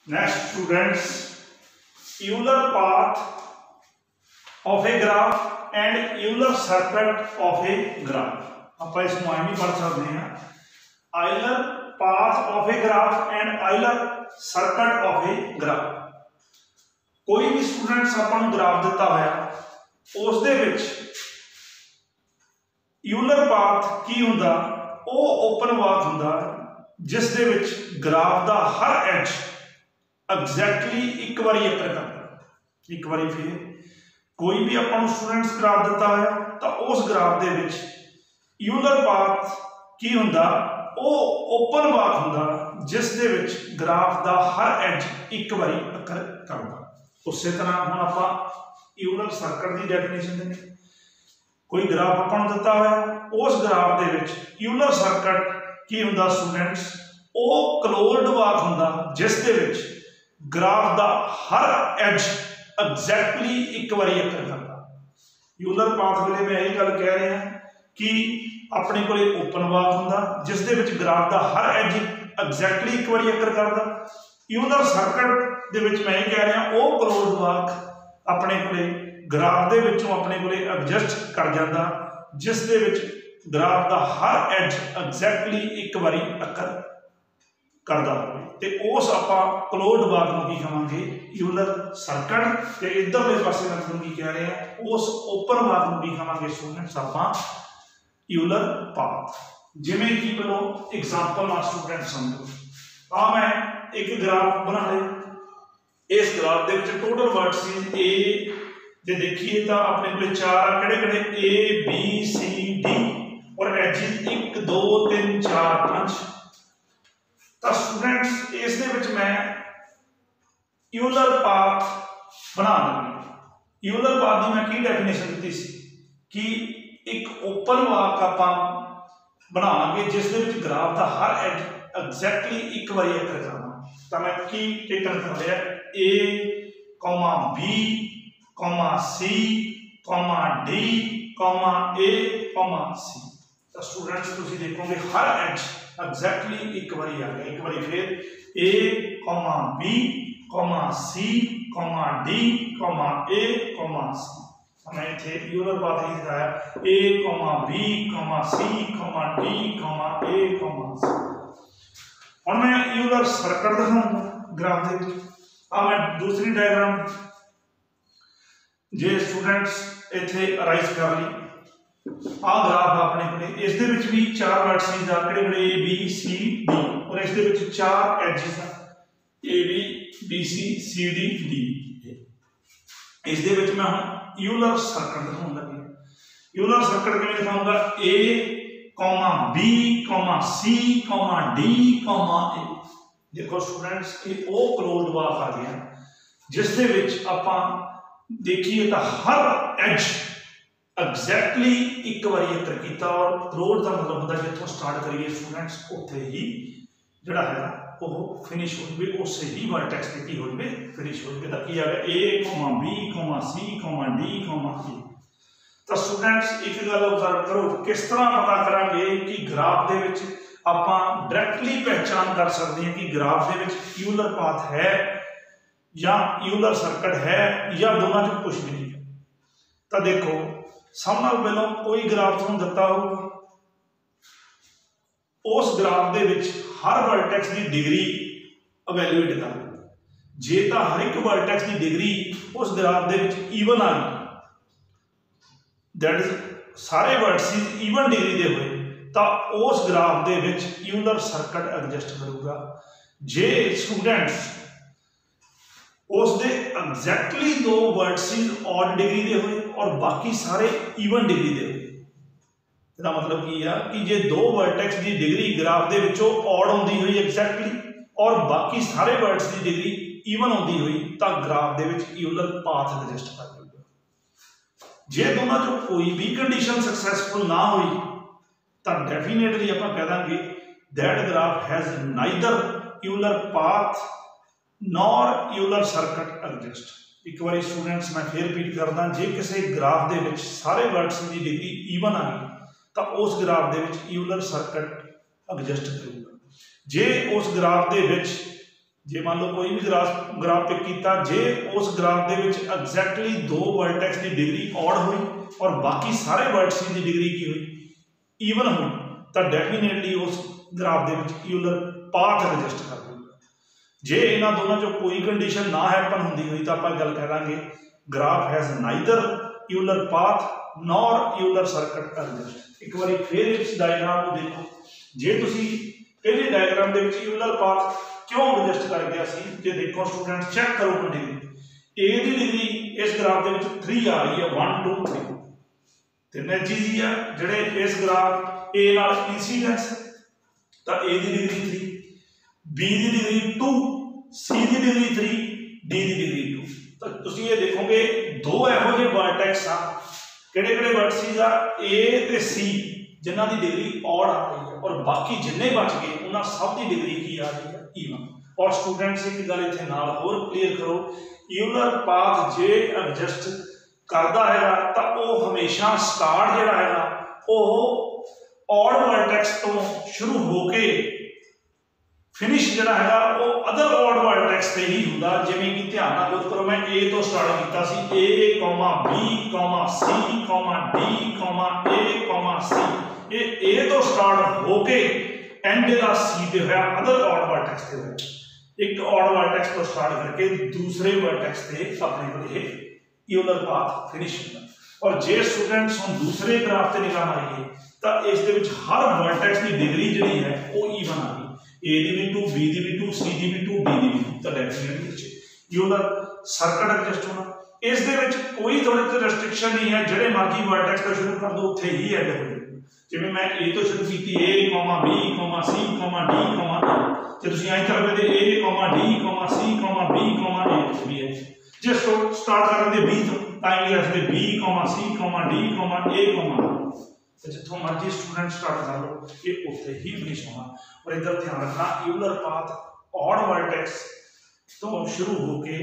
Next students, Euler path of a graph and Euler circuit of a graph. आप इसको आए भी पढ़ सकते हैं Euler path of a graph and Euler circuit of a graph. कोई भी स्टूडेंट्स अपन ग्राफ दिता होया उस दे विच यूलर पाथ की हुंदा ਉਹ ओपन पाथ हुंदा जिस दे विच ग्राफ दा हर एज एग्जैक्टली एक बारी अकर करता। एक बारी फिर कोई भी अपन स्टूडेंट्स ग्राफ दिता है तो उस ग्राफ दे विच यूलर पाथ की हुंदा ਉਹ ओपन पाथ हुंदा जिस दे विच ग्राफ दा हर एज एक बारी अकर करता। उस तरह हुण आपां यूलर सर्कट की डेफिनेशन देंगे। कोई ग्राफ अपन दिता है उस ग्राफ दे विच यूलर सर्कट की हुंदा स्टूडेंट्स वो क्लोज्ड पाथ हुंदा जिस दे विच ग्राफ दा हर एज एग्जैक्टली एक बारी अकर करता। यूलर पाथ वेले मैं यही गल कह रहा कि अपने कोले ओपन पाथ हुंदा जिस दे विच ग्राफ दा हर एज एग्जैक्टली एक बारी अकर करता। यूलर सर्कट दे विच मैं कह रहा वो क्लोज्ड पाथ अपने कोले ग्राफ दे विचों अपने कोले एडजस्ट कर जाता जिस दे विच ग्राफ दा हर एज एग्जैक्टली एक बारी अकर करदा होवे ते उस आपां क्लोज्ड पाथ नूं की कहांगे यूलर सर्कट ते इधरले पासे मैं की कह रहे हैं उस ओपन पाथ नूं की कहांगे स्टूडेंट्स आपां यूलर पाथ। जिवें कि पहलो एग्जांपल नाल स्टूडेंट समझो आ मैं एक ग्राफ बना लिया। इस ग्राफ दे विच टोटल वर्टिसेस ए जे देखिए तो अपने को चार किहड़े ए बी सी डी और एजिज 1 2 3 4 5। तो स्टूडेंट्स इस दे विच मैं यूलर पाथ बना लूँगा। यूलर पाथ की मैं की डेफिनेशन दी सी कि एक ओपन पाथ आपां बनावांगे जिस दे विच ग्राफ का हर एज एग्जैक्टली एक बारी अकर करना। तो मैं की टेकन कर लिया A comma B comma C comma D comma A comma सी। तो स्टूडेंट्स तुसीं देखोगे हर एज एग्जैक्टली एक बारी आ गया। एक बारी फिर ए comma B comma C comma D comma ए कॉमा सी। मैं इत्थे यूलर पाथ ही दिखाया ए comma B comma C comma D comma ए कॉमा सी। हुण मैं यूलर सर्कट दिखाऊंगा ग्राफ दे विच। आ मैं दूसरी डायग्राम जे स्टूडेंट्स इत्थे अराइज कर ली आ ग्राफ अपने को इस दे विच भी चार वर्टिसेस आ किहड़े ए बी सी डी और इस दे विच चार एजेस आ A B C C D D. इस दे विच मैं हुण यूलर सर्कट दिखाउंगा। यूलर सर्कट किवें दिखाऊंगा A comma B comma C comma D comma A. देखो स्टूडेंट्स ये ओ क्लोज्ड पाथ आ गया जिस दे विच आपां देखिए तो हर एज एग्जैक्टली एक बारी अकर किया और क्लोज का मतलब होता जितों स्टार्ट करिए स्टूडेंट्स उत्थे ही जिहड़ा है वो फिनिश हो जाए उस ही वर्टेक्स पे की हो जाए फिनिश हो जाए। की आ गया ए comma B comma C comma D comma ए। तो स्टूडेंट्स एक गल ऑब्जर्व करो किस तरह पता करांगे कि ग्राफ दे विच आपां डायरैक्टली पहचान कर सकते हैं कि ग्राफ दे विच यूलर पाथ है या यूलर सर्कट है या दोनों चों कुछ नहीं है। तो देखो सब नाल पहलों कोई ग्राफ तुहानूं दिता होगा उस ग्राफ दे विच हर वर्टेक्स की डिग्री इवैल्यूएट कर जे तो हर एक वर्टेक्स की डिग्री उस ग्राफ दे विच ईवन आ गई दैट इज सारे वर्टिसेस ईवन डिग्री दे हुए तो उस ग्राफ दे विच यूलर सर्कट एडजस्ट करूगा। जे स्टूडेंट्स उस दे एग्जैक्टली दो वर्टिसेस ऑड डिग्री दे हुए और बाकी सारे ईवन डिग्री दे हुए। इसका मतलब की है कि जे दो वर्टेक्स की डिग्री ग्राफ दे विचों ऑड आउंदी हुई एग्जैक्टली और बाकी सारे वर्टिसेस की डिग्री ईवन आउंदी हुई तो ग्राफ दे विच यूलर पाथ एडजस्ट कर लूगा। जे दोनों चों कोई भी कंडीशन सक्सैसफुल ना हुई तो डेफिनेटली आपां कह Dange that graph has neither Euler path nor Euler circuit adjust. एक बार स्टूडेंट्स मैं फिर रिपीट करदा जे किसी ग्राफ दे विच सारे वर्टिसेस की डिग्री ईवन आ गई तो उस ग्राफ दे विच यूलर सर्कट एडजस्ट करूगा। जे उस ग्राफ दे विच जे मान लो कोई भी ग्राफ पिक किया, जे उस ग्राफ के एग्जैक्टली 2 वर्टेक्स की डिग्री ऑड हुई और बाकी सारे वर्टेक्स की डिग्री की हुई ईवन हुई, तो डेफिनेटली उस ग्राफ के यूलर पाथ एग्जिस्ट कर दूगा। जे इन्होंने दोनों चो कोई कंडीशन ना हैपन होंगी हुई तो आप गल कह देंगे graph has neither Euler path nor Euler circuit exist. एक बार फिर इस डायग्राम को देखो, जे तुसी पहले डायग्राम के यूलर पाथ क्यों एडजस्ट कर गया सी, जे देखो स्टूडेंट चेक करो डिग्री ए की डिग्री इस ग्राफ के 3 आ रही है, 1 2 3 तीन एजिज ही है जिहड़े इस ग्राफ ए नाल इंसीडेंस, तो ए की डिग्री 3, बी की डिग्री 2, सी की डिग्री 3, डी की डिग्री 2। तो तुसीं ये देखोगे 2 इहो जिहे वर्टेक्स आ, किहड़े-किहड़े वर्टेक्स आ ए ते सी जिन्हां की डिग्री ऑड आ रही है और बाकी जिन्ने बच गए उन्हां सब की डिग्री की आ रही है ईवन। और स्टूडेंट्स एक गल इत्थे नाल होर क्लीयर करो, यूलर पाथ जे एडजस्ट करता है तो वह हमेशा स्टार्ट जिहड़ा है वह ऑड वर्टेक्स तो शुरू होके फिनिश जिहड़ा है वो अदर ऑड वर्टेक्स से ही हुंदा। जिवें कि ध्यान नाल नोट करो, मैं ए तो स्टार्ट किया सी, ए comma B comma C comma D comma ए कॉमा सी, ये ए तो स्टार्ट होके एंड का सी पे होया अदर ऑड वर्टेक्स पे होया। एक ऑड वर्टेक्स तो स्टार्ट करके दूसरे वर्टेक्स पे अपने को ये यूलर पाथ फिनिश होता। और जे स्टूडेंट्स हम दूसरे ग्राफ से निगाह मारीए तो इस दे विच हर वर्टेक्स की डिग्री जिहड़ी है वो ईवन आ गई, ए दी भी 2, बी दी भी 2, सी दी भी 2, डी दी भी 2, तो डेफिनेटली यूलर सर्कट एडजस्ट होना। इस दे विच कोई थोड़ी सी रेस्ट्रिक्शन नहीं है, जिहड़े मर्जी वर्टेक्स तो शुरू कर दो उत्थे ही एंड हो जाए। जिवें मैं ए तो शुरू की ए comma B comma C comma D comma ए, जे तुसीं ऐ करदे ते ए comma D comma C comma B comma ए भी है। जे स्टार्ट करदे बी तो टाइम रखदे B comma C comma D comma ए कॉमा, तो जिथों मर्जी स्टूडेंट स्टार्ट कर लो ये उत्थे ही फिनिश होना। और इधर ध्यान रखना यूलर पाथ ऑड वर्टेक्स तो शुरू होके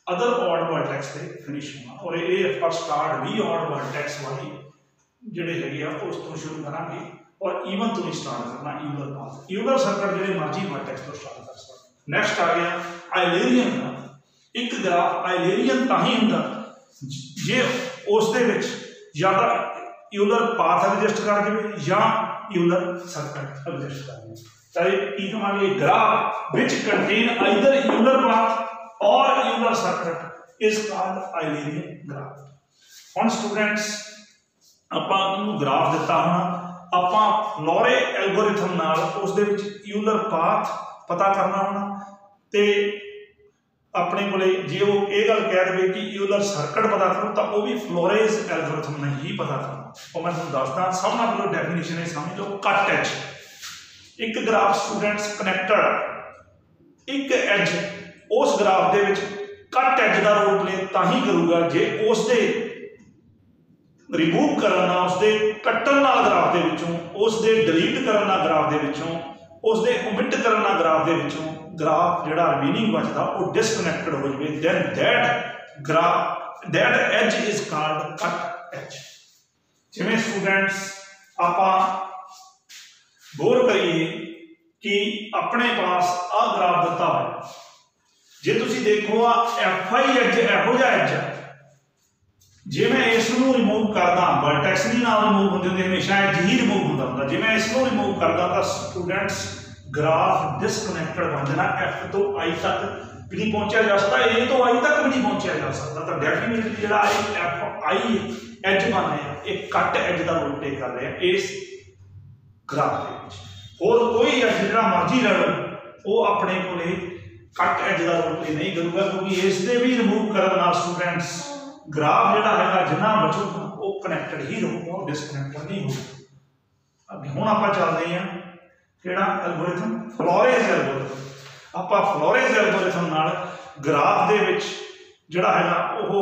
अदर ऑड वर्टेक्स पे फिनिश होना। और ये फर्स्ट स्टार्ट भी ऑड वर्टेक्स वाली जिहड़े हैगे आ उस तो शुरू करांगे और ईवन तो ही स्टार्ट करना यूलर पाथ। यूलर सर्कट जिहड़े मर्जी वर्टेक्स तो स्टार्ट कर सकते। नेक्स्ट आ गया आइलेरियन ग्राफ। एक ग्राफ आइलेरियन तां ही हुंदा जे उस दे विच या यूलर पाथ एडजस्ट कर देवे या यूलर सर्कट एडजस्ट कर देवे। चाहे की कहांगे ग्राफ विच contain either Euler path or Euler circuit is called Eulerian graph. हुण स्टूडेंट्स आपां नूं ग्राफ दिता होना, आपां फ्लोरे एल्गोरिथम नाल उस दे विच यूलर पाथ पता करना होना ते अपने को जे वो ये गल कह दे कि यूलर सर्कट पता करो तो वह भी फ्लोरेज एल्गोरिथम ने ही पता करना। और मैं तुहानूं दसदा सब नाल पहले डेफिनेशन है समझ लो, कट एज। एक ग्राफ स्टूडेंट्स कनैक्टेड एक एज उस ग्राफ दे विच कट एज का रोल प्ले तां ही करूगा जे उस दे रिमूव करना उसके कट्टन नाल ग्राफ दे विचों, उसके डिलीट करना ग्राफ दे विचों, उसके ओमिट करना ग्राफ दे विचों ग्राफ जिहड़ा रिमेनिंग बचदा वो डिसकनैक्टेड हो जाए, then that graph that edge is called cut edge. जिवें स्टूडेंट्स आपां गौर करिए कि अपने पास आ ग्राफ दिता है, जे तुसीं देखो आ एफ आई एज इहो जिहा एज है, जे मैं इसनूं रिमूव करदा वर्टेक्स नहीं नाल रिमूव होंदे होंदे हमेशा एज ही रिमूव होंदा हुंदा, जे मैं इसनूं रिमूव करदा तां स्टूडेंट्स ग्राफ डिसकनैक्टेड बन जाना, एफ तो आई तक भी नहीं पहुंचा जा सकता, ए तो आई तक भी नहीं पहुंचा जा सकता। तो डेफिनेटली जिहड़ा एफ आई एज बन रहा है एक कट एज का रोल प्ले कर रहा है इस ग्राफ के विच। होर कोई एज जिहड़ा मर्जी ले लो वो अपने कोले कट एज का रोल प्ले नहीं करूगा, क्योंकि इस दे भी रिमूव करन नाल स्टूडेंट्स ग्राफ जिहड़ा है जिन्ना बचूगा वो कनैक्टेड ही रहूगा, डिसकनैक्टेड नहीं होगा। अगे हुण आपां चलदे हां किहड़ा एल्गोरिथम, फ्लोरेज एल्गोरिथम। आपां फ्लोरेज एल्गोरिथम नाल ग्राफ दे विच जिहड़ा है वो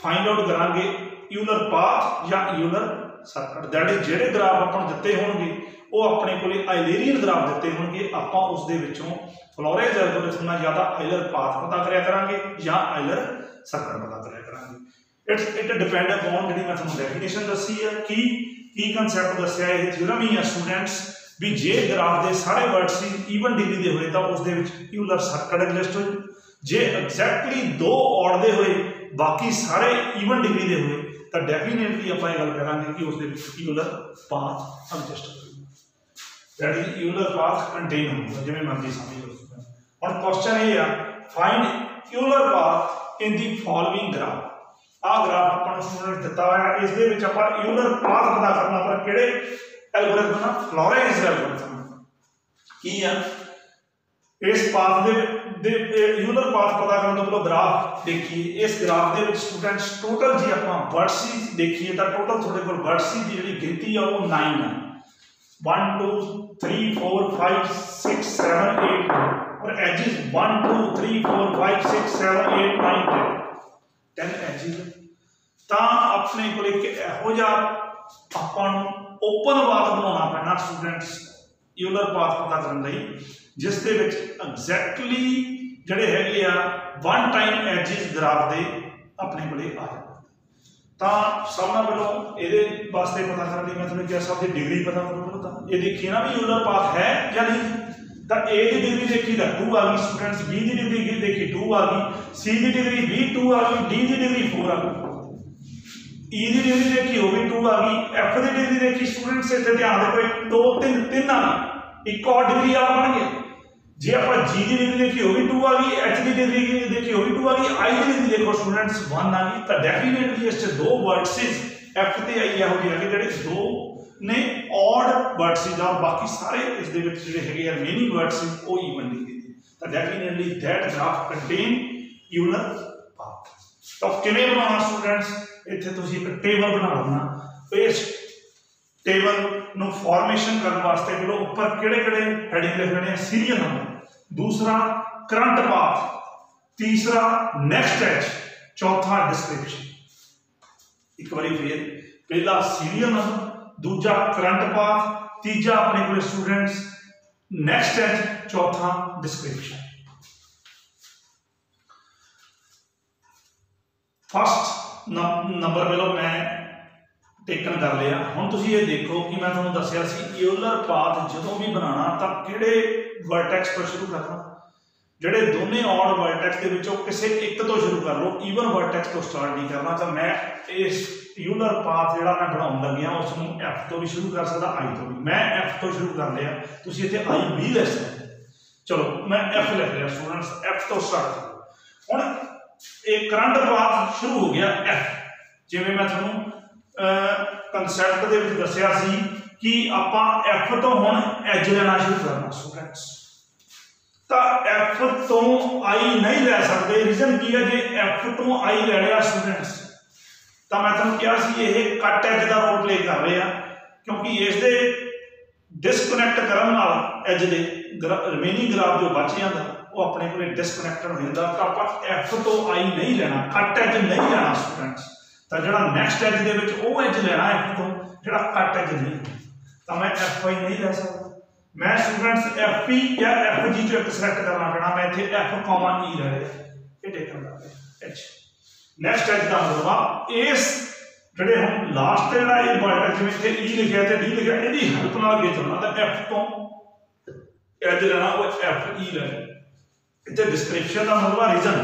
फाइंड आउट करांगे यूलर पाथ या यूलर सर्कट। दैट इज जिहड़े ग्राफ आपां दित्ते होणगे वो अपने कोले आइलेरियन ग्राफ दित्ते होणगे, आपां उस दे विचों फ्लोरेज एल्गोरिथम नाल या तां आइलर पाथ पता करिया करांगे या आइलर सर्कट पता करिया करांगे। इट डिपेंड अपॉन जिहड़ी मैं तुहानूं डेफिनेशन दस्सी है की कंसैप्ट दस्सिया है थ्योरम ही है स्टूडेंट्स भी जे ग्राफ के सारे वर्टिसेस ईवन डिग्री के होए तो उस यूलर सर्कल एग्जिस्ट हो जाए, जे एग्जैक्टली 2 ऑड के होए बाकी सारे ईवन डिग्री के होए तो डेफिनेटली आप गल करांगे कि उस यूलर पाथ एग्जिस्ट हो, that is Euler path contain होगा, जिवें मर्जी समझ लो। हुण क्वेश्चन ये आ, find Euler path in the following graph. आ ग्राफ अपन स्टूडेंट दिता हुआ, इस दे विच आपां यूलर पाथ पता करना, पर किहड़े एल्गोरिथम ना, फ्लोरेंस एल्गोरिथम की आ। इस पाथ दे यूलर पाथ पता करने तो पहले ग्राफ देखिए। इस ग्राफ दे विच स्टूडेंट्स टोटल जी आपां वर्टिसेस देखिए तो टोटल थोड़े कोल वर्टिसेस की जिहड़ी गिनती आ वो 9 है। 1 2 3 4 5 6 7 8 और एजेस 1 2 3 4 5 6 7 8 9 10 एजेस। तो अपने को एक इहो जिहा आपां नूं ओपन पाथ बनाउणा पैना स्टूडेंट्स यूलर पाथ पता करने लई, जिस दे विच एग्जैक्टली जिहड़े हैगे आ 1 टाइम एजेस ग्राफ दे अपने कोले आ जाए। तो सब नाल पहलों इहदे वास्ते पता करने लई मैं तुहानूं क्या सब दी डिग्री पता करो। तो ये देखिए ना भी यूलर पाथ है या नहीं, तो ए की डिग्री देखी तो 2 आ गई स्टूडेंट्स, बी की डिग्री देखी 2 आ गई, सी की डिग्री भी 2 आ गई, डी की डिग्री 4 आ गई, ई की डिग्री देखी वो भी 2 आ गई, एफ की डिग्री देखी स्टूडेंट्स इत्थे ध्यान देखो 2 3 आ गई, एक और डिग्री आ बन गई। जे आप जी की डिग्री देखी वो भी 2 आ गई, एच की डिग्री देखी वो भी 2 आ गई, आई की डिग्री देखो स्टूडेंट्स 1 आ गई। तो डेफिनेटली इस 2 वर्टिसेस एफ ते आई इहो जिहे कि जिहड़े 2 ने ऑड वर्टिसेस और बाकी सारे इस दे विच जिहड़े हैगे रिमेनिंग वर्टिसेस वो ईवन डिग्री दे। तो definitely that graph contain Euler path. तो किवें बनाउणा स्टूडेंट्स, इत्थे तुसीं एक टेबल बना लेना। इस टेबल नु फॉर्मेशन करने वास्ते पहले ऊपर किहड़े-किहड़े हेडिंग लिख लेने, सीरियल नंबर, दूसरा करंट पाथ, तीसरा नेक्स्ट एज, चौथा डिस्क्रिप्शन। एक बार फिर पहला सीरियल नंबर, दूजा करंट पाथ, तीजा अपने को स्टूडेंट्स नेक्स्ट एज, चौथा डिस्क्रिप्शन। फर्स्ट नंबर पहले मैं टेकन कर लिया। हुण तुसीं ये देखो कि मैं तुहानूं दस्सिया सी यूलर पाथ जदों भी बनाना तो किहड़े वर्टेक्स तो शुरू करना, जिहड़े दोने ऑड वर्टेक्स के विचों किसी एक तो शुरू कर लो, ईवन वर्टेक्स तो स्टार्ट नहीं करना। तो मैं इस यूलर पाथ जिहड़ा मैं बनाउण लग्गिया उसनूं एफ तो भी शुरू कर सकदा, आई तो भी। मैं एफ तो शुरू कर लिया, तुसीं इत्थे आई भी लिख सकदे। चलो मैं एफ लिख लिया स्टूडेंट्स, एफ तो स्टार्ट करो। हुण एक करंट पाथ शुरू हो गया एफ, जिवें मैं तुहानूं कंसैप्ट दे विच दस्सिया सी कि आपां एफ तो हुण एज लेना शुरू करना स्टूडेंट्स। तो एफ तो आई नहीं लै सकते, रीजन की है, जे एफ तो आई ले लिया स्टूडेंट्स तो मैं तुहानूं कहा सी ये कट एज का रोल प्ले कर रहे हैं, क्योंकि इस दे डिसकनैक्ट करन नाल एज दे रिमेनिंग ग्राफ जो बच जाता वो अपने को डिसकनैक्टेड हो जाता। तो आपां एफ तो आई नहीं लेना, कट एज नहीं लेना स्टूडेंट्स। तो जो नैक्सट एज के एज लेना एफ तो, जो कट एज नहीं, तो मैं एफ आई नहीं ले सकता। मैं स्टूडेंट्स एफ पी या एफ जी चो एक सिलेक्ट करना पैना, मैं इत्थे एफ कॉमा ई ले लिया, ये टेकन कर एच। नैक्सट एज का मतलब इस जिहड़े हम लास्ट जिहड़ा ये वर्टेक्स जिवें इत्थे ई लिखिया ते डी लिखिया, इहदी हेल्प नाल अगे चलना। तो एफ तो एज लेना वो एफ ई ले लिया। इत्थे डिस्क्रिप्शन का मतलब reason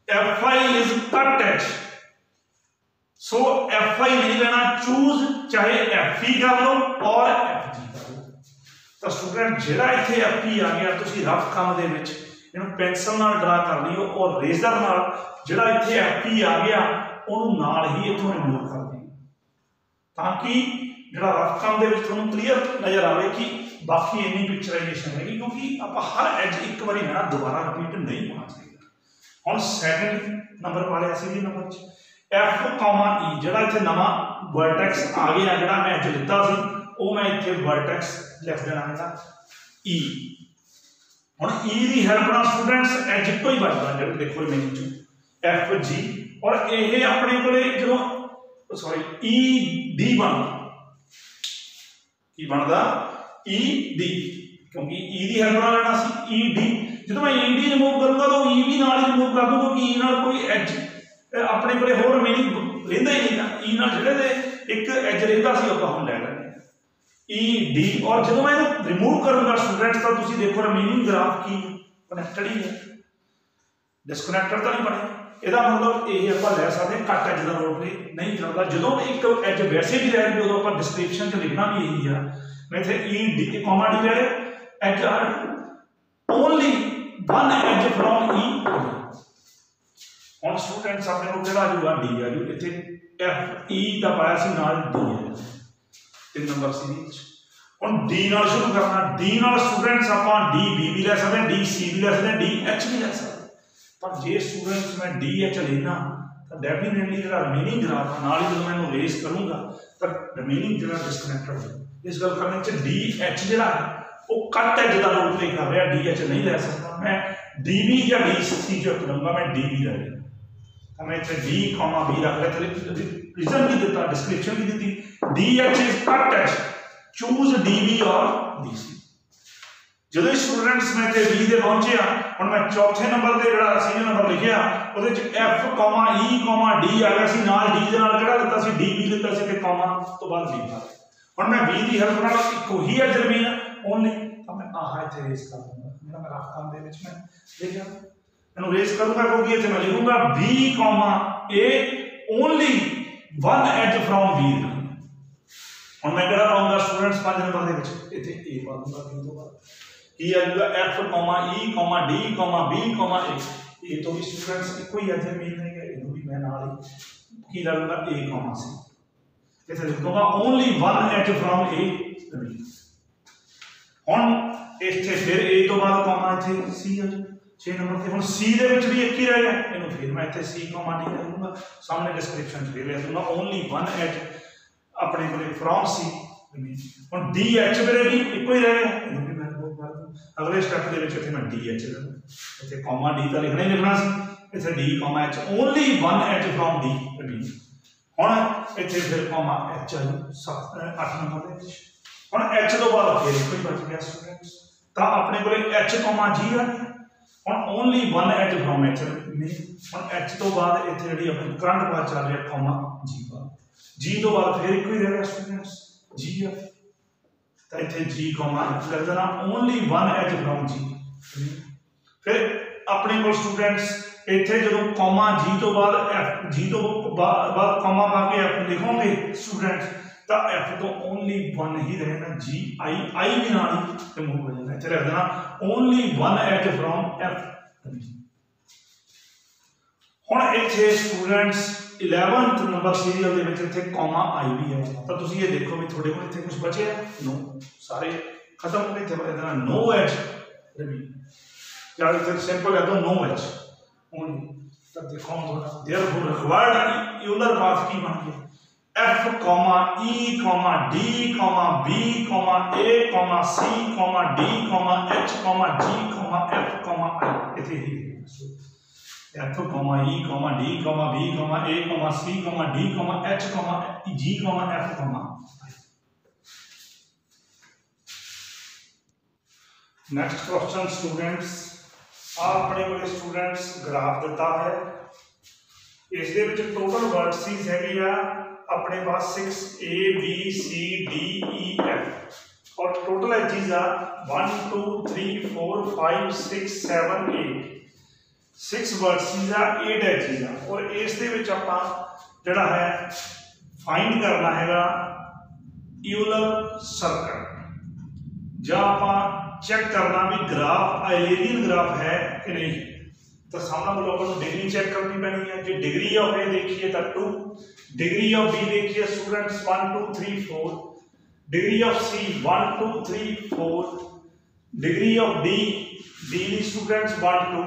F I is cut edge, so F I नहीं लेना, चूज चाहे एफ ई कर लो और एफ जी कर लो। तो स्टूडेंट जिहड़ा इत्थे एफ ई आ गया, तुसीं रफ काम दे विच इहनूं पेंसिल नाल ड्रा कर लियो और रेजर नाल जिहड़ा इत्थे एफ ई आ गया उहनूं नाल ही इत्थों रिमूव कर दिओ, ताकि जिहड़ा रफ काम दे विच तुहानूं क्लीयर नजर आवे कि बाकी इन्नी पिक्चराइजेशन हैगी, क्योंकि आप हर एज एक बार लेना, दोबारा रिपीट नहीं होना चाहिए। हुण सैकंड नंबर वाले सीधी नंबर च एफ कॉमा ई जिहड़ा इत्थे नवां वर्टेक्स आ गया, जिहड़ा मैं एज लिता सी वो मैं इत्थे वर्टेक्स लिख देना है ई। हुण ई दी हेल्प नाल स्टूडेंट्स एज तो ही बचदा, जिहड़ा देखो रिमेनिंग च एफ जी, और ये अपने कोले जो सॉरी ई डी बनदा ई डी, क्योंकि ई दी हेल्प नाल लेना सी ई डी। जो मैं ई डी रिमूव करूंगा तो ई भी नाल ही रिमूव कर दूंगा, क्योंकि ई नाल कोई एज अपने को होर रिमेनिंग रहिंदा ही नहीं ना, ई नाल जिहड़े दे एक एज रहिंदा सी आपां हुण ले लैंदे। E D और जो मैं रिमूव करूंगा स्टूडेंट्स तो तुसी देखो रिमेनिंग ग्राफ की कनेक्टेड ही है, डिसकनेक्टेड तो नहीं बने। ਇਹਦਾ मतलब ਇਹ ਆਪਾਂ ਲੈ ਸਕਦੇ ਕੱਟ ਐਜ ਦਾ ਰੋਲ ਪਲੇ ਨਹੀਂ ਕਰਦਾ। ਜਦੋਂ ਇੱਕ ਐਜ ਵੈਸੇ ਵੀ ਰਹਿ ਉਦੋਂ ਆਪਾਂ ਡਿਸਕ੍ਰਿਪਸ਼ਨ 'ਚ ਲਿਖਣਾ ਵੀ ਇਹੀ ਆ। ਮੈਂ ਇੱਥੇ E D comma D ਲੈ ਲਿਆ as R only one as from E। ਹੁਣ ਸਟੂਡੈਂਟਸ ਆਪਣੇ ਕੋਲ ਕਿਹੜਾ ਆ ਜਾਊਗਾ D ਆ ਜੂ। ਇੱਥੇ F E ਦਾ ਪਾਇਆ ਸੀ ਨਾਲ D ਹੈ 3 ਨੰਬਰ ਸੀਰੀਜ਼। ਹੁਣ D ਨਾਲ ਸ਼ੁਰੂ ਕਰਨਾ। D ਨਾਲ ਸਟੂਡੈਂਟਸ ਆਪਾਂ D B ਵੀ ਲੈ ਸਕਦੇ ਹਾਂ, D C ਵੀ ਲੈ ਸਕਦੇ ਹਾਂ, D H ਵੀ ਲੈ ਸਕਦੇ। पर जे स्टूडेंट्स मैं डी एच लेना तो डेफिनेटली जो रिमेनिंग ग्राफ है नाल ही जो मैं रेस करूँगा तो रिमेनिंग जो डिसकनेक्टेड हो। इस गल करने च डी एच जो है वो कट एज का रोल प्ले कर रहा, डी एच नहीं लै सकता। मैं डी बी या डी सी जो लूँगा, मैं डी बी ले लिया तो मैं इतने डी कॉमा बी रख लिया, रीजन भी दिता, डिस्क्रिप्शन भी दी। D H is cut H, choose D B और डी सी। जो स्टूडेंट्स मैं इतने बी दे पहुंचे हम मैं चौथे नंबर से जो सीनियर नंबर लिखा वो F comma E comma D आ गया सी नाल D दे नाल केड़ा दिता सी D B दिता सी ते कॉमा तो बाद B था। हुण मैं B दी हेल्प नाल इको ही एज रिमेन ओनली तो मैं आह इथे रेस कर दूंगा। मेरा ग्राफ काम दे विच मैं देखा मैंने रेस करूंगा क्योंकि इथे मैं लिखूंगा B comma A only one edge from B। हुण मैं केड़ा पाऊंगा स्टूडेंट्स 5 नंबर दे विच इथे A पा दूंगा B तो बाद की आ जाएगा F comma E comma D comma B comma A। ये तो भी स्टूडेंट्स इको ही एज मीन है इनको भी मैं नाल ही की लूंगा A कॉमा C। इसे लिख दूंगा only one edge from A remain. हुन इथे फिर A तो बाद कॉमा इथे C आ जाए 6 नंबर ते। हुन C दे विच भी एक ही रह गया, इनु फिर मैं इथे C कॉमा D लिख दूंगा, सामने डिस्क्रिप्शन फिर लिख दूंगा ओनली वन एज अपने कोले फ्रॉम C रिमेन। हुन D H मेरे भी इको ही रह गया, इनु भी मैं अगले स्टेप के इतने मैं डी एच इतने कॉमा डी तो लिखना ही लिखना सी, इतने D comma H only one H from D remain. हुण इतने फिर कॉमा एच आ जाए 8 नंबर। हुण एच तो बाद फिर कोई बच गया स्टूडेंट्स तो अपने को एच कॉमा जी आ गया। हुण only one H from H remain. हुण एच तो बाद इतने जी अपनी करंट बात चल रही है कॉमा जी बाद, जी तो बाद फिर एक ही रह गया स्टूडेंट्स जी आ तो इतने जी कॉमा लिख देना ओनली वन एज फ्रॉम जी। फिर अपने को स्टूडेंट्स इतने जो कॉमा जी तो बाद एफ जी तो बाद कॉमा पा के एफ लिखोगे स्टूडेंट्स तो एफ तो ओनली वन ही रहेगा, जी आई भी ना रिमूव हो जाएगा। इतने लिख देना only one edge from F. हुण इतने स्टूडेंट्स 11th नंबर सीरियल दे विच इत्थे कॉमा आई भी है तो तुसीं ये देखो भी थोड़े को इत्थे कुछ बचे नो सारे खत्म हो गए। इत्थे बचे देना नो एच रिमेन या इत्थे सिंपल है तो नो एच ओनली। तो देखो थोड़ा देयरफॉर रिक्वायर्ड यूलर पाथ की बन गया F comma E comma D comma B comma A comma C comma D comma H comma G comma F comma I। इत्थे ही F comma E comma D comma B comma A comma C comma D comma H comma G comma F comma. Next question students अपने को students graph दिता है, इस दे विच total vertices है अपने पास 6 A B C D E F और total edges आ 1 2 3 4 5 6 7 8 6 vertices आ 8 edges आ। और इस दे विच आपां जिहड़ा है फाइंड करना हैगा यूलर सर्कल ਜਾਂ ਆਪਾਂ चेक करना भी ग्राफ आइलेरियन ग्राफ है कि नहीं। तो सामने वालों को डिग्री चेक करनी पैनी है। जो डिग्री ऑफ ए देखिए तो 2, डिग्री ऑफ बी देखिए students 1 2 3 4, degree of C 1 2 3 4, degree of D students 1 2,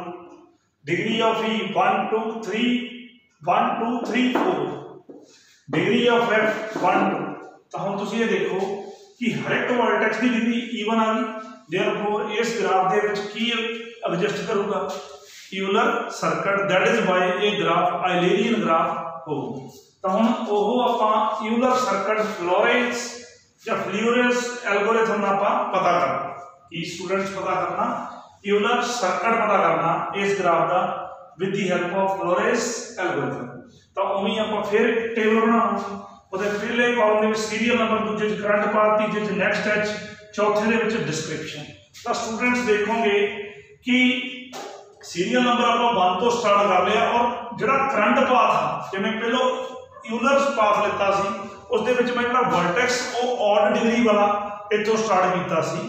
degree of E 1 2 3 1 2 3 4, degree of F 1 2। तो हम तुम ये देखो कि हर एक वर्टेक्स की डिग्री इवन आ गई। देयरफॉर इस ग्राफ दे विच की एडजस्ट करूंगा Euler circle, that is why a graph Eulerian graph हो। तो हम ओहो आपां यूलर सर्कल फ्लोरेंस या फ्लोरेंस एल्गोरिथम आपां पता करना कि स्टूडेंट्स पता करना यूलर सर्कल पता करना इस ग्राफ दा with the help of Florence algorithm. तो उम्मीद आपां फिर टेबल बनावांगे ਉਹਦੇ ਪਹਿਲੇ ਕਾਲਮ ਦੇ ਵਿੱਚ ਸੀਰੀਅਲ ਨੰਬਰ, ਦੂਜੇ 'ਚ ਕਰੰਟ ਪਾਥ, ਤੀਜੇ 'ਚ ਨੈਕਸਟ ਐਚ, ਚੌਥੇ ਦੇ ਵਿੱਚ ਡਿਸਕ੍ਰਿਪਸ਼ਨ। ਤਾਂ ਸਟੂਡੈਂਟਸ ਦੇਖੋਗੇ ਕਿ ਸੀਰੀਅਲ ਨੰਬਰ ਆਪਾਂ 1 ਤੋਂ ਸਟਾਰਟ ਕਰ ਲਿਆ, ਔਰ ਜਿਹੜਾ ਕਰੰਟ ਪਾਥ ਆ, ਜਿਵੇਂ ਪਹਿਲਾਂ यूलर्स पाथ लिता सी, उस दे विच मैं जिहड़ा वर्टेक्स वो ऑड डिग्री वाला इत्थों स्टार्ट कीता सी,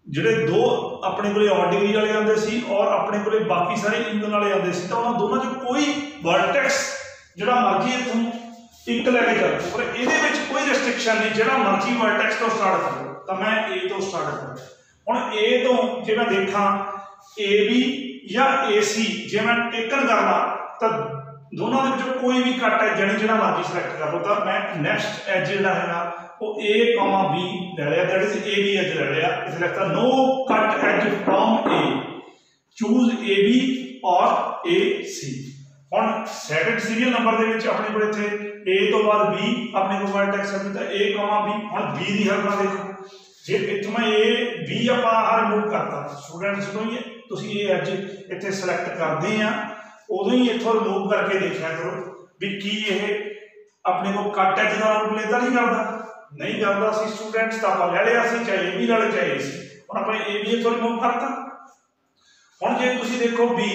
जिहड़े दो अपने कोले ऑड डिग्री वाले आंदे सी और अपने कोले बाकी सारे इवन वाले आंदे सी, तो उन्हां दोनों च कोई वर्टेक्स जिहड़ा मर्जी इत्थों एक लैके चल, पर इहदे विच कोई रिस्ट्रिक्शन नहीं, जिहड़ा मर्जी वर्टेक्स तो स्टार्ट करो। तो मैं ए तो स्टार्ट करूँ, हुण ए तो जे मैं देखा ए बी या ए सी, जे मैं टेकन करना तो दोनों के विचों कोई भी कट एज यानी जिहड़ा मर्जी सिलेक्ट कर लो। तो मैं नैक्सट एज जिहड़ा है वो ए कॉमा बी ले लिया, that is A B edge ले लिया, इस लिखता no cut edge from A, choose A B और ए सी। हुण सैकेंड सीरियल नंबर दे विच अपने कोल इत्थे ए तो बाद बी अपने कोल वर्टेक्स है, तो ए कॉमा बी। हुण बी दी हेल्प नाल देखो, जे इत्थों मैं ए बी आपां रिमूव करता, स्टूडेंट्स को ये तुसीं ए एज इत्थे सिलेक्ट करदे आ, उदों ही इत्थों रिमूव करके देखा करो भी की ये अपने को कट एज का रोल प्ले तो नहीं करता, नहीं करता सी स्टूडेंट्स, तो आप ले लिया सी, चाहे ए बी ले चाहे ए सी। हुण आपां ए बी इत्थों रिमूव करता। हुण जे तुसीं देखो बी,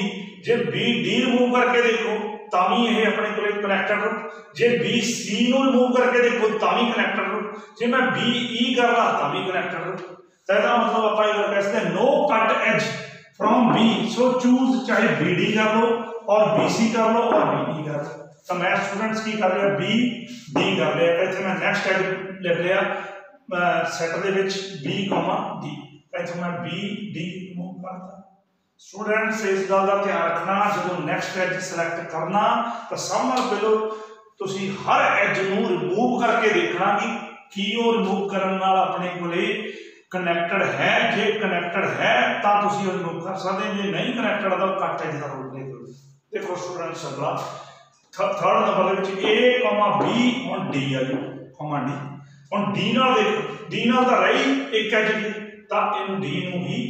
जे बी डी रिमूव करके देखो तां भी ये अपने को कनैक्टेड हो, जे बी सी नूं रिमूव करके देखो तां भी कनैक्टेड हो, जे मैं बी ई कर ला तां भी कनैक्टेड हो। तो इसका मतलब आपां ये कह सकते हैं no cut edge from B, so choose चाहे बी डी कर लो और बी सी कर लो और बी ई कर लो। तो मैं स्टूडेंट्स की कर लिया बी डी कर लिया, तो इत्थे मैं नैक्सट एज लिख लिया सैट दे विच बी कॉमा डी, इत्थे मैं बी डी रिमूव करता। स्टूडेंट्स इस गल का ध्यान रखना, जो नैक्सट एज सिलेक्ट करना तो सब नाल पहलों तुसीं हर एज नूं रिमूव करके देखना कि वो रिमूव करन नाल अपने कोले कनैक्टेड है, जे कनैक्टेड है तो तुसीं रिमूव कर सकते, जे नहीं कनैक्टेड तो कट एज का रोल प्ले करो। देखो स्टूडेंट्स अगला third number A comma B और डी आ जी कॉमा डी। हुण डी नाल देखो, डी नाल तां रही एक एज दी, तां इहनूं डी नूं ही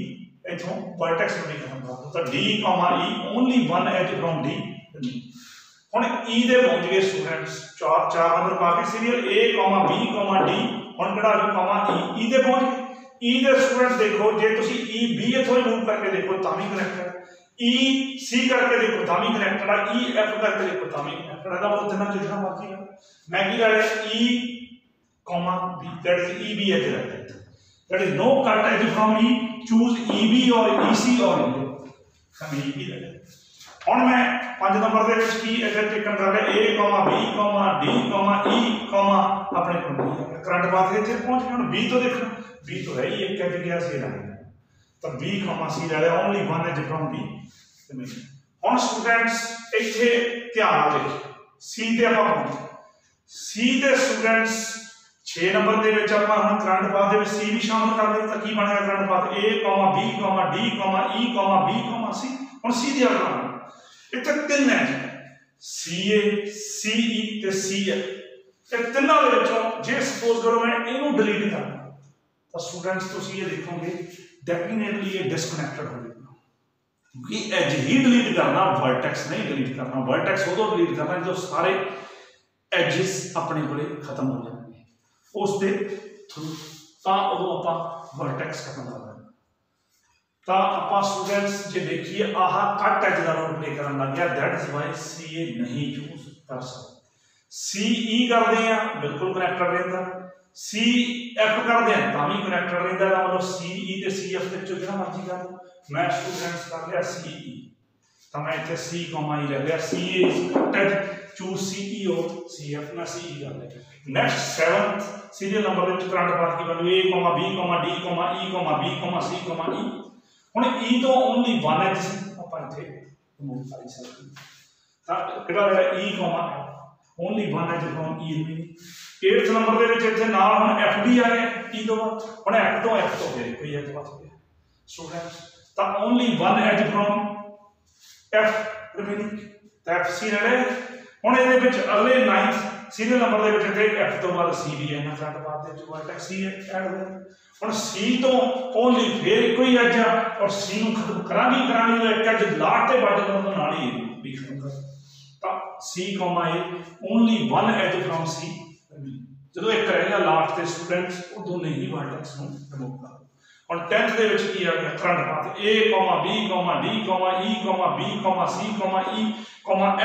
इत्थों वर्टेक्स नहीं करना, तो D comma E only one edge from D. हुण ई दे पहुंच गए स्टूडेंट्स, चार नंबर पा के सीरियल ए कॉमा बी कॉमा डी, हुण किहड़ा आ कॉमा ई दे पहुंच गए। ई दे स्टूडेंट्स देखो, जे तुसीं ई बी इत्थों रिमूव करके देखो तां भी कनैक्टेड, ई सी करके देखो तां भी कनैक्टेड है, ई एफ करके देखो तां भी कनैक्टेड है। तो वो तिना जितना मर्जी है, मैं की ले E comma B, that is E B edge ले, that is no cut edge from E, choose E B or E सी और ई बी ले। हुण मैं 5 नंबर दे विच की एज टेकन कर लिया A comma B comma D comma E comma अपने को करंट पाथ इत्थे पहुंच गए। हुण बी तो देखो, बी तो है ही एक एज गया सी रहा, तो बी कॉमा सी ले लिया, only one edge from B. हुण स्टूडेंट्स इत्थे ध्यान नाल देखो, सी ते आपां पहुंचे, सी ते स्टूडेंट्स 6 नंबर दे विच आपां हुण करंट पाथ दे विच सी भी शामिल कर लिया, तो की बन गया current path A comma B comma D comma E comma B comma C. हुण सी दी गल इत्थे तीन है सी ए सी ई ते सी एफ, ये तिन्नां दे विचों जे सपोज करो मैं इहनूं डिलीट करना, तो स्टूडेंट्स तुसीं ये देखोगे डेफिनेटली ये डिसकनेक्टेड हो जाएगा, क्योंकि एज ही डिलीट करना, वर्टेक्स नहीं डिलीट करना। वर्टेक्स उदों डिलीट करना जो सारे एजेस अपने कोले खत्म हो जाएंगे उस दे थ्रू, तो उदों आपां वर्टेक्स खत्म कर देना। तो आपां स्टूडेंट्स जे देखिए आह कट एज का रोल प्ले करन लग गया, दैट इज वाई सी ए नहीं चूज कर सकते। सी ई करते हैं बिल्कुल कनैक्टेड रहता, सी एफ करते हैं तां भी कनैक्टेड रहता, मतलब सी ई ते सी एफ विचों जिहड़ा मर्जी कर लो। मैं स्टूडेंट्स कर लिया सी ई, तो मैं इत्थे सी कॉमा ई ले लिया, C A is cut choose C E or C F, मैं सी ई कर लिया। नेक्स्ट 7th सीरियल नंबर विच करंट पाथ की value A comma B comma D comma E comma B comma C comma E. हुण E तो only one as आपां इत्थे remove कर सकते, तो किहड़ा रहा E comma only one edge from E remaining. 8th number दे विच इत्थे नाल हुण एफ डी आ गया ई तो बाद, हुण एफ तो फिर कोई एज बच गया स्टूडेंट्स, तो only one edge from F remaining, तो एफ सी रह गए। हुण इहदे विच अगले 9th सीरियल नंबर दे विच इत्थे एफ तो बाद सी डी है ना, करंट पाथ दे विच वर्टेक्स सी ऐड हो गया। हुण सी तो ओनली फिर एक ही एज आ, और सी नूं खत्म करांगे जो एक एज लास्ट ते बच जाए तो नाल ही भी खत्म कर, तो C comma A only one edge from C. ਜਦੋਂ ਇੱਕ ਰਹਿ ਗਿਆ ਲਾਸਟ ਤੇ ਸਟੂਡੈਂਟਸ, ਉਹ ਦੋਨੇ ਹੀ ਵਰਟੈਕਸ ਨੂੰ ਰਿਮੂਵ ਕਰ ਦਿਓ। ਹੁਣ 10th ਦੇ ਵਿੱਚ ਕੀ ਆ ਗਿਆ, current path A, B, D, E, B, C, E,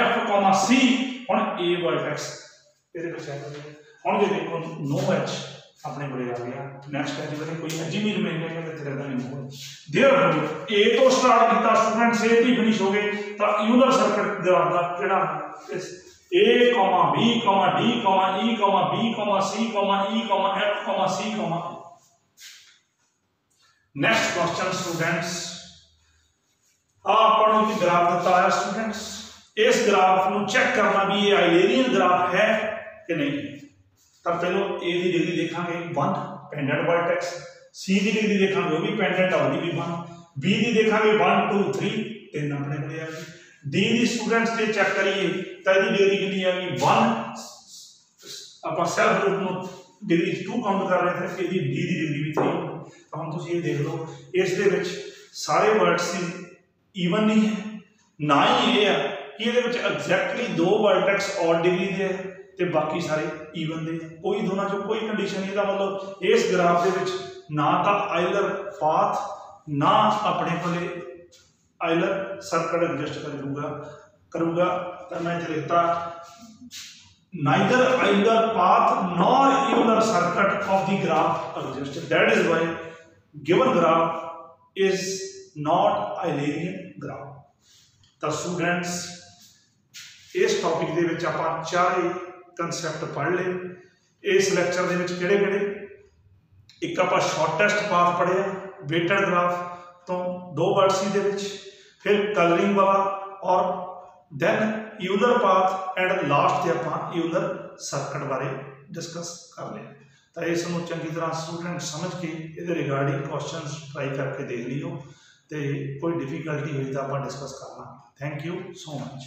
F, C। ਹੁਣ A ਵਰਟੈਕਸ ਇਹਦੇ ਵਿੱਚ ਆ ਗਿਆ। ਹੁਣ ਜੇ ਦੇਖੋ नो H अपने को आ गया, नेक्स्ट है जी कोई एच ही नहीं रिमेन है तेरे का नहीं होगा। देयरफॉर ए तो स्टार्ट किया स्टूडेंट से ही फिनिश हो गए, तो यूलर सर्किट ग्राफ का केड़ा इस A, B, D, E, B, C, E, F, C। Next question students, आपको की ग्राफ दिता है स्टूडेंट्स, इस ग्राफ को चेक करना भी ये आइलेरियन ग्राफ है कि नहीं। तब पहले ए की डिग्री देखांगे 1 पेंडेंट वर्टेक्स, सी की डिग्री देखांगे वो भी पेंडेंट है, वो भी 1, बी की देखांगे 1 2 3 3 अपने को आ गई, डी की स्टूडेंट्स से चेक करिए तो इसकी डिग्री कितनी आ गई 1, आप सेल्फ ग्रुप में डिग्री 2 काउंट कर रहे थे, इसकी डी की डिग्री भी 3। तो हम तुम ये देख लो इस दे विच सारे वर्ड्स ईवन नहीं है, ना ही ये है कि ये एग्जैक्टली 2 वर्टेक्स और डिग्री दे ते बाकी सारे ईवन दे, कोई दोनों चो कोई कंडीशन नहीं। मतलब इस ग्राफ दे विच ना तो आइलर पाथ ना अपने कोले आइलर सर्किट एडजस्ट करूगा। तो मैं इत्थे लिखता neither Euler path nor Euler circuit of the graph adjust, that is why given graph is not Eulerian graph. तो स्टूडेंट्स इस टॉपिक दे विच आपां चारे कंसैप्ट पढ़ ले। इस लैक्चर दे विच किहड़े-किहड़े, एक आपां शॉर्टेस्ट पाथ पढ़िया वेटेड ग्राफ तो 2 वर्ड सी दे विच, फिर कलरिंग वाला और then Euler path and last ते आपां यूलर सर्किट बारे डिस्कस कर लिया। तो इसनूं चंगी तरह स्टूडेंट समझ के इहदे रिगार्डिंग क्वेश्चनस ट्राई करके देख लियो, तो कोई डिफिकल्टी हुई तो आपां डिस्कस करना। Thank you so much.